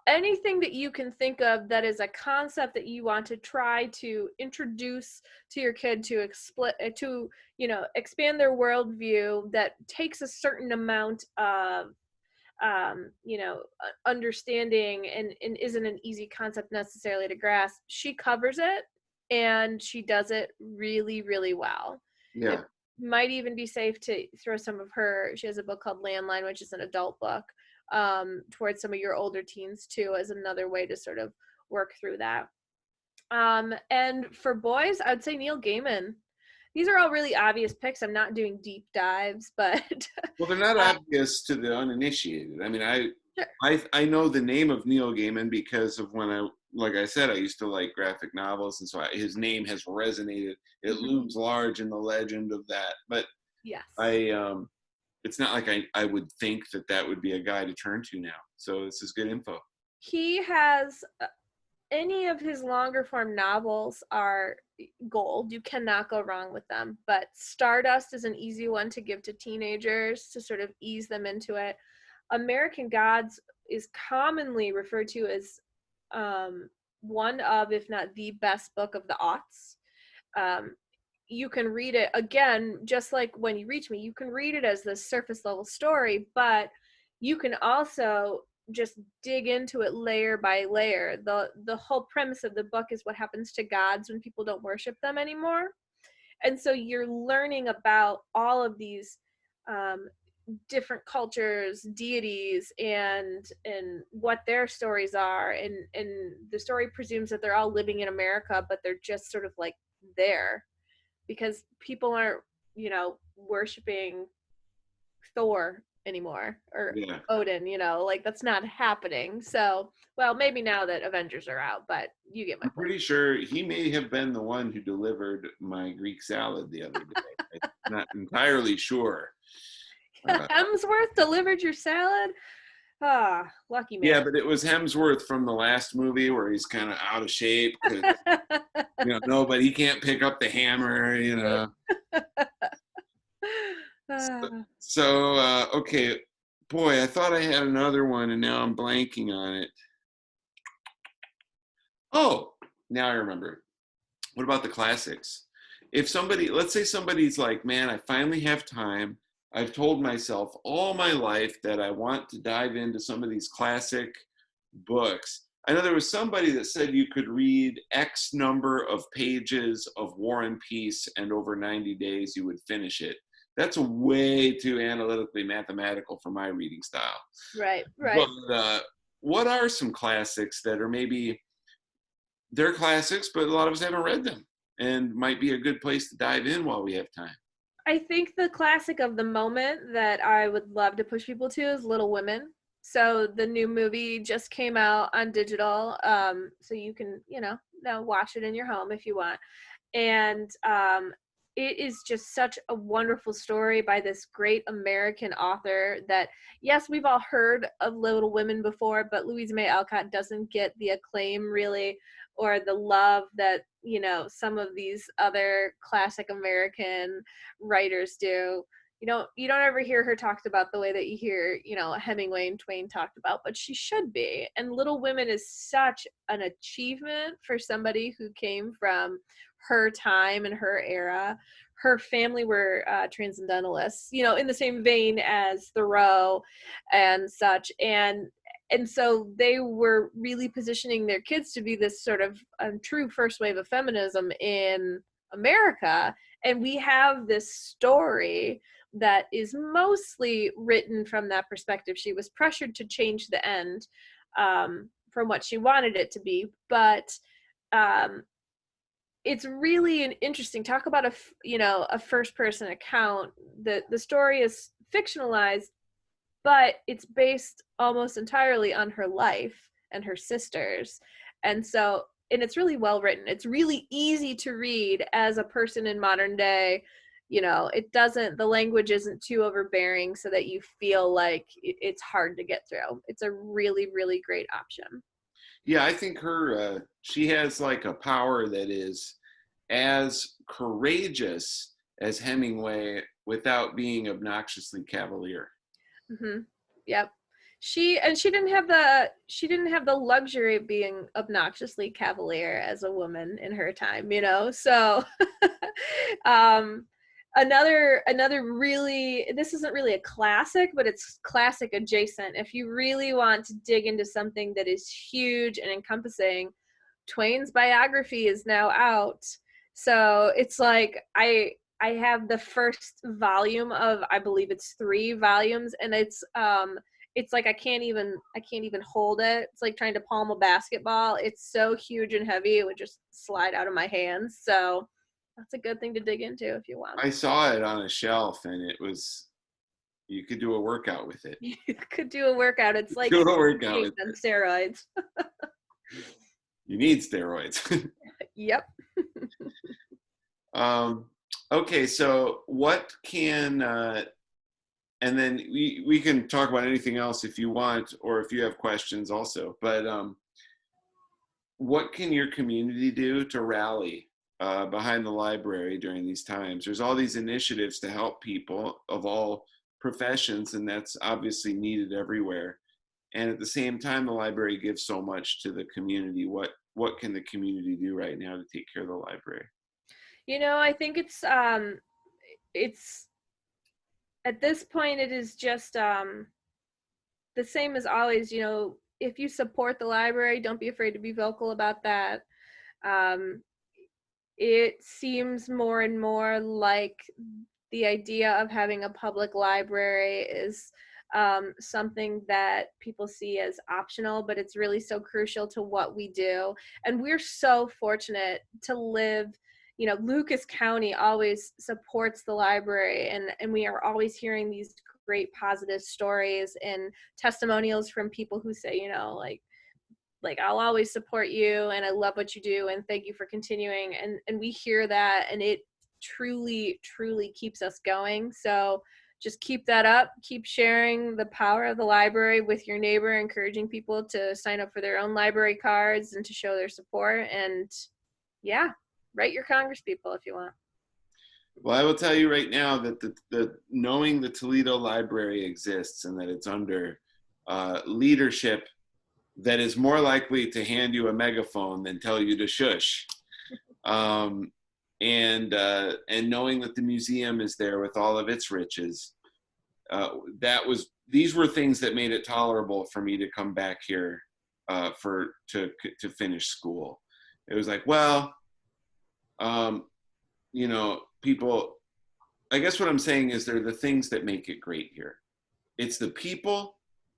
anything that you can think of that is a concept that you want to try to introduce to your kid to expand their worldview, that takes a certain amount of understanding, and isn't an easy concept necessarily to grasp. She covers it, and she does it really, really well. It Yeah. might even be safe to throw some of her, she has a book called Landline, which is an adult book, towards some of your older teens too, as another way to sort of work through that. And for boys, I would say Neil Gaiman. These are all really obvious picks. I'm not doing deep dives, but Well, they're not uh, obvious to the uninitiated. I mean, sure. I know the name of Neil Gaiman because of when like I said, I used to like graphic novels, and so his name has resonated. It Mhm. looms large in the legend of that. But Yes. I, it's not like I would think that would be a guy to turn to now. So this is good info. He has any of his longer form novels are gold. You cannot go wrong with them. But Stardust is an easy one to give to teenagers to sort of ease them into it. American Gods is commonly referred to as one of, if not the best book of the aughts. Um, you can read it again, just like When You Reach Me, you can read it as this surface level story, but you can also just dig into it layer by layer. The whole premise of the book is what happens to gods when people don't worship them anymore. And so you're learning about all of these um, different cultures, deities, and what their stories are, and the story presumes that they're all living in America, but they're just sort of like there because people aren't, worshiping Thor anymore, or Yeah. Odin, like that's not happening. So, well, maybe now that Avengers are out, but you get my I'm point. pretty sure he may have been the one who delivered my Greek salad the other day. I'm not entirely sure. Uh, Hemsworth delivered your salad? Ah, lucky yeah, man. but it was Hemsworth from the last movie where he's kind of out of shape because no, but he can't pick up the hammer. So, Ah, okay, boy, I thought I had another one and now I'm blanking on it. Oh, now I remember. What about the classics? If somebody, let's say somebody's like, man, I finally have time. I've told myself all my life that I want to dive into some of these classic books. I know there was somebody that said you could read X number of pages of War and Peace, and over 90 days you would finish it. That's way too analytically mathematical for my reading style. right, But right. what are some classics that are maybe they're classics, but a lot of us haven't read them and might be a good place to dive in while we have time? I think the classic of the moment that I would love to push people to is Little Women. So the new movie just came out on digital, so you can, now watch it in your home if you want. And it is just such a wonderful story by this great American author that, yes, we've all heard of Little Women before, but Louisa May Alcott doesn't get the acclaim really, or the love that, some of these other classic American writers do. You don't ever hear her talked about the way that you hear, Hemingway and Twain talked about, but she should be. And Little Women is such an achievement for somebody who came from her time and her era. Her family were transcendentalists, in the same vein as Thoreau and such. And And so they were really positioning their kids to be this sort of true first wave of feminism in America. And we have this story that is mostly written from that perspective. She was pressured to change the end from what she wanted it to be, but it's really an interesting talk about a first person account. The story is fictionalized, but it's based almost entirely on her life and her sisters. And it's really well written. It's really easy to read as a person in modern day. The language isn't too overbearing so that you feel like it's hard to get through. It's a really, really great option. Yeah, I think she has like a power that is as courageous as Hemingway without being obnoxiously cavalier. Mm-hmm. Yep. She didn't have the luxury of being obnoxiously cavalier as a woman in her time, So another really, this isn't really a classic, but it's classic adjacent. If you really want to dig into something that is huge and encompassing, Twain's biography is now out. So it's like I have the first volume of, I believe it's 3 volumes, and it's like I can't even hold it. It's like trying to palm a basketball. It's so huge and heavy it would just slide out of my hands. So that's a good thing to dig into if you want. I saw it on a shelf, and you could do a workout with it. You could do a workout. It's like do a workout with on steroids. You need steroids. Yep. Okay, so what can, and then we can talk about anything else if you want, or if you have questions also, but what can your community do to rally behind the library during these times? There's all these initiatives to help people of all professions, and that's obviously needed everywhere. And at the same time, the library gives so much to the community. What can the community do right now to take care of the library? I think it's at this point, it is just the same as always. If you support the library, don't be afraid to be vocal about that. It seems more and more like the idea of having a public library is something that people see as optional, but it's really so crucial to what we do. And we're so fortunate to live, Lucas County always supports the library, and we are always hearing these great positive stories and testimonials from people who say, like I'll always support you, and I love what you do, and thank you for continuing. And we hear that, and it truly, truly keeps us going. So just keep that up. Keep sharing the power of the library with your neighbor, encouraging people to sign up for their own library cards and to show their support. And yeah, write your Congress people if you want. Well, I will tell you right now that the knowing the Toledo Library exists and that it's under leadership that is more likely to hand you a megaphone than tell you to shush. And knowing that the museum is there with all of its riches, these were things that made it tolerable for me to come back here to finish school. It was like, well, people, I guess what I'm saying is they're the things that make it great here. It's the people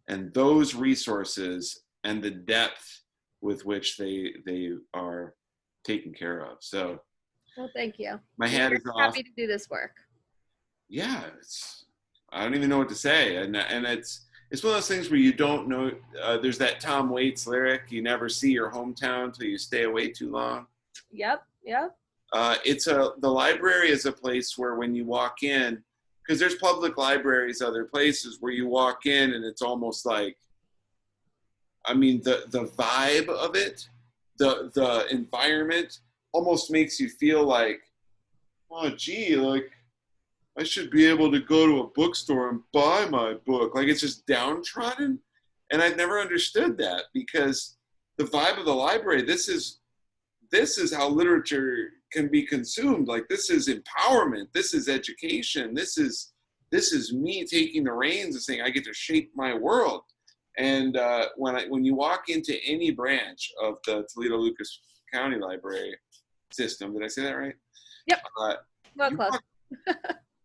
and those resources and the depth with which they are taken care of. So, well, thank you. My hat is off. Happy to do this work. Yeah, I don't even know what to say, and it's one of those things where you don't know. There's that Tom Waits lyric: "You never see your hometown till you stay away too long." Yep. The library is a place where when you walk in, because there's public libraries other places where you walk in and it's almost like, the vibe of it, the environment almost makes you feel like, oh gee, like I should be able to go to a bookstore and buy my book. Like it's just downtrodden. And I've never understood that, because the vibe of the library, this is how literature can be consumed. Like this is empowerment. This is education. This is me taking the reins and saying I get to shape my world. And when you walk into any branch of the Toledo-Lucas County Library system, did I say that right? Yep. Uh, Well, close.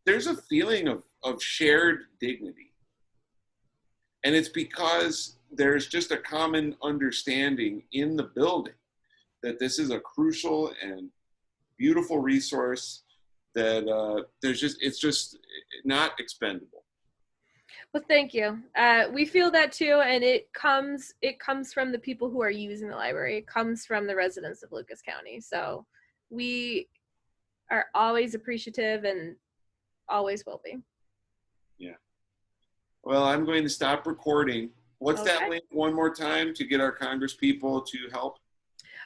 There's a feeling of shared dignity. And it's because there's just a common understanding in the building that this is a crucial and beautiful resource that it's just not expendable. Well, thank you. We feel that too, and it comes from the people who are using the library. It comes from the residents of Lucas County. So we are always appreciative and always will be. Yeah. Well, I'm going to stop recording. What's that link one more time to get our Congress people to help?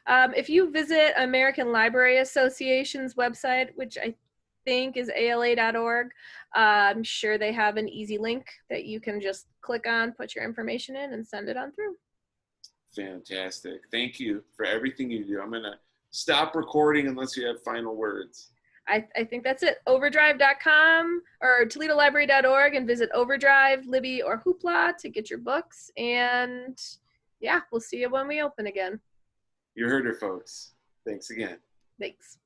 If you visit American Library Association's website, which I think is ala.org, I'm sure they have an easy link that you can just click on, put your information in, and send it on through. Fantastic. Thank you for everything you do. I'm going to stop recording unless you have final words. I think that's it. Overdrive.com or ToledoLibrary.org, and visit Overdrive, Libby, or Hoopla to get your books. And yeah, we'll see you when we open again. You heard her, folks. Thanks again. Thanks.